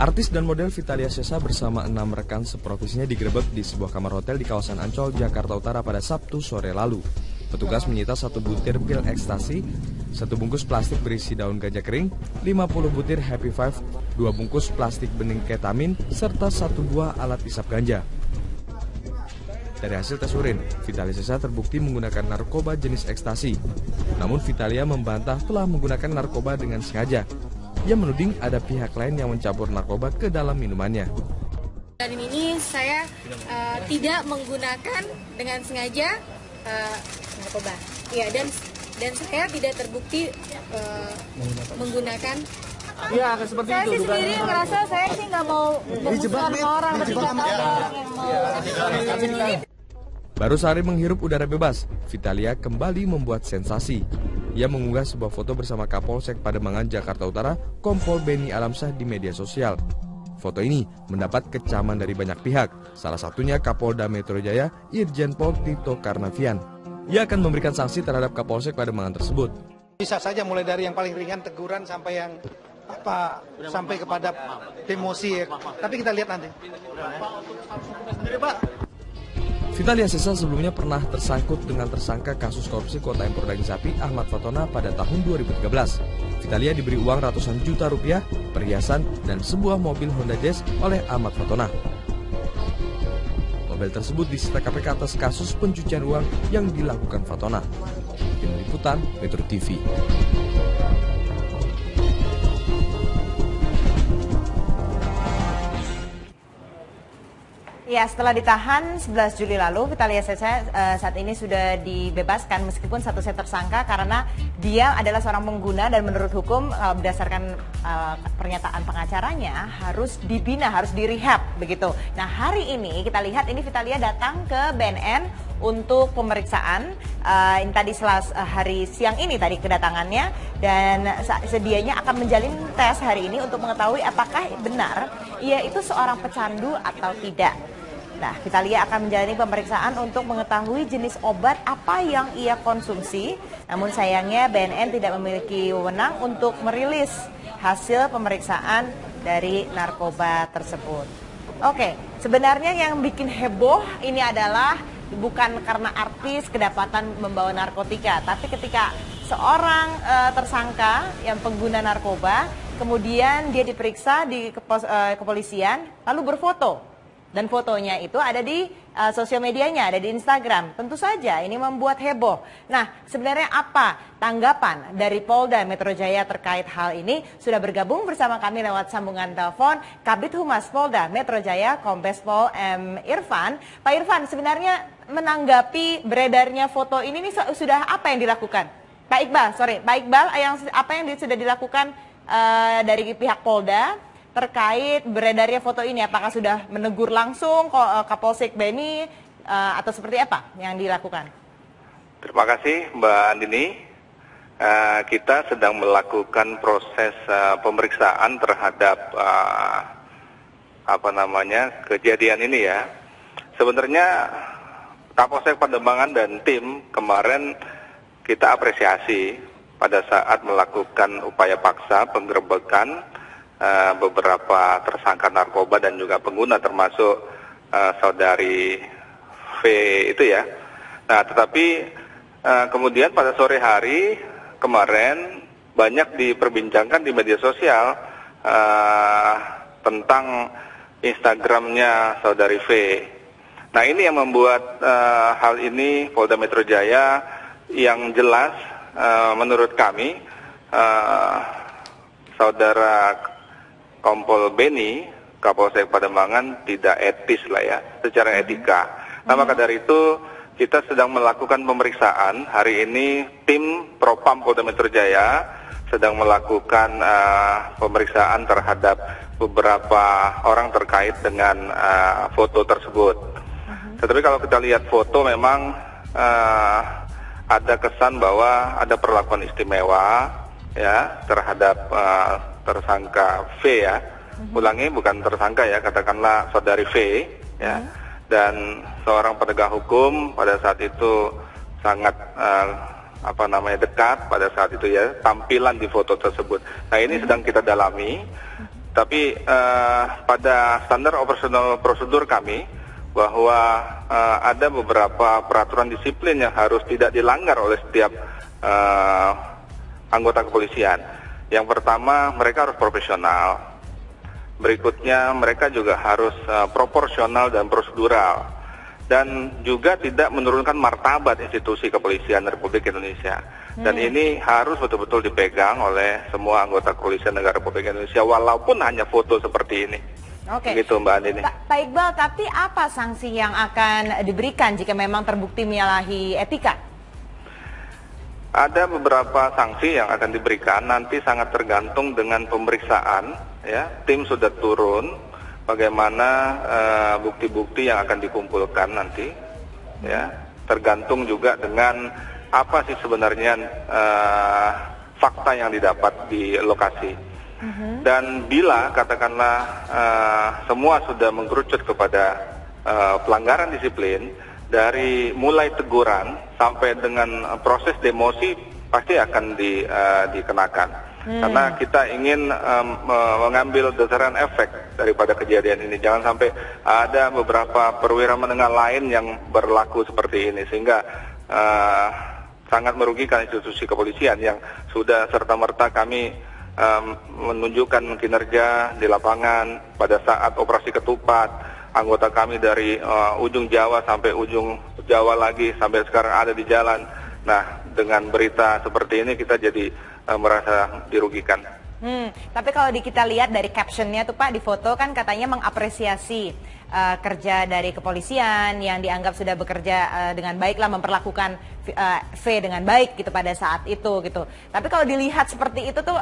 Artis dan model Vitalia Sesa bersama 6 rekan seprofesinya digerebek di sebuah kamar hotel di kawasan Ancol, Jakarta Utara pada Sabtu sore lalu. Petugas menyita 1 butir pil ekstasi, 1 bungkus plastik berisi daun ganja kering, 50 butir Happy Five, 2 bungkus plastik bening ketamin, serta 1 buah alat isap ganja. Dari hasil tes urin, Vitalia Sesa terbukti menggunakan narkoba jenis ekstasi. Namun Vitalia membantah telah menggunakan narkoba dengan sengaja. Ia menuding ada pihak lain yang mencampur narkoba ke dalam minumannya. Dan ini saya tidak menggunakan dengan sengaja narkoba. Ya, dan saya tidak terbukti menggunakan. Iya, seperti saya itu. Saya sendiri merasa saya sih nggak mau memusnahkan orang ketika ada orang yang mau. Baru sehari menghirup udara bebas, Vitalia kembali membuat sensasi. Ia mengunggah sebuah foto bersama Kapolsek Pademangan, Jakarta Utara, Kompol Beni Alamsyah di media sosial. Foto ini mendapat kecaman dari banyak pihak, salah satunya Kapolda Metro Jaya, Irjen Pol Tito Karnavian. Ia akan memberikan sanksi terhadap Kapolsek Pademangan tersebut. Bisa saja mulai dari yang paling ringan, teguran, sampai yang sampai kepada demosi. Tapi kita lihat nanti. Vitalia Sesa sebelumnya pernah tersangkut dengan tersangka kasus korupsi kuota impor daging sapi Ahmad Fatona pada tahun 2013. Vitalia diberi uang ratusan juta rupiah, perhiasan, dan sebuah mobil Honda Jazz oleh Ahmad Fatona. Mobil tersebut disita KPK atas kasus pencucian uang yang dilakukan Fatona. Tim Liputan Metro TV. Ya, setelah ditahan 11 Juli lalu, Vitalia Sesa saat ini sudah dibebaskan meskipun statusnya tersangka karena dia adalah seorang pengguna dan menurut hukum berdasarkan pernyataan pengacaranya harus dibina, harus direhab begitu. Nah, hari ini kita lihat ini Vitalia datang ke BNN untuk pemeriksaan. Ini tadi hari siang ini tadi kedatangannya dan sedianya akan menjalin tes hari ini untuk mengetahui apakah benar ia itu seorang pecandu atau tidak. Nah, Vitalia akan menjalani pemeriksaan untuk mengetahui jenis obat apa yang ia konsumsi. Namun sayangnya BNN tidak memiliki wewenang untuk merilis hasil pemeriksaan dari narkoba tersebut. Oke, sebenarnya yang bikin heboh ini adalah bukan karena artis kedapatan membawa narkotika, tapi ketika seorang tersangka yang pengguna narkoba, kemudian dia diperiksa di kepolisian, lalu berfoto. Dan fotonya itu ada di sosial medianya, ada di Instagram. Tentu saja ini membuat heboh. Nah, sebenarnya apa tanggapan dari Polda Metro Jaya terkait hal ini? Sudah bergabung bersama kami lewat sambungan telepon Kabid Humas Polda Metro Jaya, Kombes Pol M. Irfan. Pak Irfan, sebenarnya menanggapi beredarnya foto ini sudah apa yang dilakukan? Pak Iqbal, apa yang sudah dilakukan dari pihak Polda terkait beredarnya foto ini? Apakah sudah menegur langsung Kapolsek Beni atau seperti apa yang dilakukan? Terima kasih Mbak Andini. Kita sedang melakukan proses pemeriksaan terhadap kejadian ini ya. Sebenarnya Kapolsek Pademangan dan tim kemarin kita apresiasi pada saat melakukan upaya paksa penggerebekan beberapa tersangka narkoba dan juga pengguna termasuk saudari V itu ya. Nah, tetapi kemudian pada sore hari kemarin banyak diperbincangkan di media sosial tentang Instagramnya saudari V. Nah, ini yang membuat hal ini Polda Metro Jaya yang jelas menurut kami saudara Kompol Beni, Kapolsek Pademangan tidak etis lah ya, secara etika. Nah, maka dari itu kita sedang melakukan pemeriksaan. Hari ini tim Propam Polda Metro Jaya sedang melakukan pemeriksaan terhadap beberapa orang terkait dengan foto tersebut. Tetapi kalau kita lihat foto memang ada kesan bahwa ada perlakuan istimewa ya terhadap tersangka V ya. Ulangi, bukan tersangka ya, katakanlah saudari V ya. Dan seorang penegak hukum pada saat itu sangat dekat pada saat itu ya, tampilan di foto tersebut. Nah, ini sedang kita dalami Tapi pada standar operasional prosedur kami bahwa ada beberapa peraturan disiplin yang harus tidak dilanggar oleh setiap anggota kepolisian. Yang pertama, mereka harus profesional. Berikutnya, mereka juga harus proporsional dan prosedural. Dan juga tidak menurunkan martabat institusi kepolisian Republik Indonesia. Dan ini harus betul-betul dipegang oleh semua anggota kepolisian negara Republik Indonesia, walaupun hanya foto seperti ini. Oke. Begitu Mbak Andini. Pak Iqbal, tapi apa sanksi yang akan diberikan jika memang terbukti menyalahi etika? Ada beberapa sanksi yang akan diberikan, nanti sangat tergantung dengan pemeriksaan. Ya, tim sudah turun, bagaimana bukti-bukti yang akan dikumpulkan nanti. Ya, tergantung juga dengan apa sih sebenarnya fakta yang didapat di lokasi. Dan bila katakanlah semua sudah mengkerucut kepada pelanggaran disiplin, dari mulai teguran sampai dengan proses demosi pasti akan dikenakan. Karena kita ingin mengambil deteran efek daripada kejadian ini. Jangan sampai ada beberapa perwira menengah lain yang berlaku seperti ini, sehingga sangat merugikan institusi kepolisian yang sudah serta-merta kami menunjukkan kinerja di lapangan pada saat operasi ketupat. Anggota kami dari ujung Jawa sampai ujung Jawa lagi sampai sekarang ada di jalan. Nah, dengan berita seperti ini kita jadi merasa dirugikan. Tapi kalau kita lihat dari captionnya tuh Pak, di foto kan katanya mengapresiasi kerja dari kepolisian yang dianggap sudah bekerja dengan baik lah, memperlakukan V dengan baik gitu pada saat itu gitu. Tapi kalau dilihat seperti itu tuh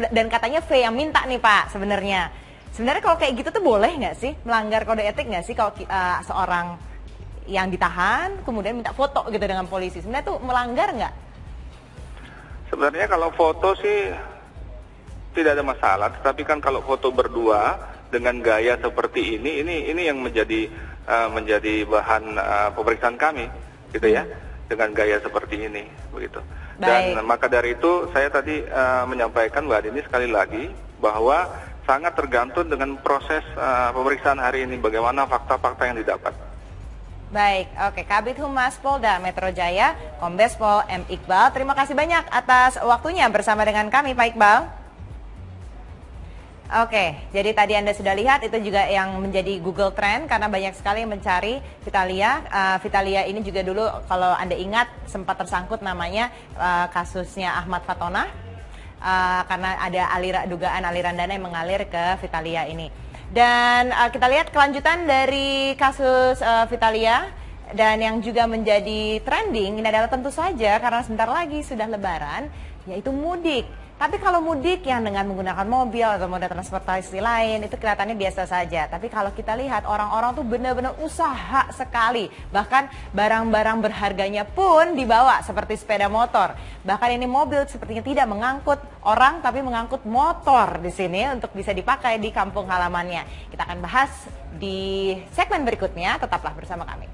dan katanya V yang minta nih Pak sebenarnya. Sebenarnya kalau kayak gitu tuh boleh nggak sih, melanggar kode etik nggak sih kalau seorang yang ditahan kemudian minta foto gitu dengan polisi? Sebenarnya tuh melanggar nggak? Sebenarnya kalau foto sih tidak ada masalah, tetapi kan kalau foto berdua dengan gaya seperti ini yang menjadi bahan pemeriksaan kami, gitu ya, dengan gaya seperti ini, begitu. Dan maka dari itu saya tadi menyampaikan Mbak Dini sekali lagi bahwa sangat tergantung dengan proses pemeriksaan hari ini, bagaimana fakta-fakta yang didapat. Baik, oke. Kabid Humas Polda Metro Jaya, Kombes Pol M. Iqbal, terima kasih banyak atas waktunya bersama dengan kami, Pak Iqbal. Oke, jadi tadi Anda sudah lihat itu juga yang menjadi Google Trend karena banyak sekali yang mencari Vitalia. Vitalia ini juga dulu kalau Anda ingat sempat tersangkut namanya kasusnya Ahmad Fatona. Karena ada dugaan aliran dana yang mengalir ke Vitalia ini. Dan kita lihat kelanjutan dari kasus Vitalia dan yang juga menjadi trending ini adalah tentu saja karena sebentar lagi sudah lebaran, yaitu mudik. Tapi kalau mudik yang dengan menggunakan mobil atau moda transportasi lain itu kelihatannya biasa saja. Tapi kalau kita lihat orang-orang tuh benar-benar usaha sekali. Bahkan barang-barang berharganya pun dibawa seperti sepeda motor. Bahkan ini mobil sepertinya tidak mengangkut orang tapi mengangkut motor di sini untuk bisa dipakai di kampung halamannya. Kita akan bahas di segmen berikutnya, tetaplah bersama kami.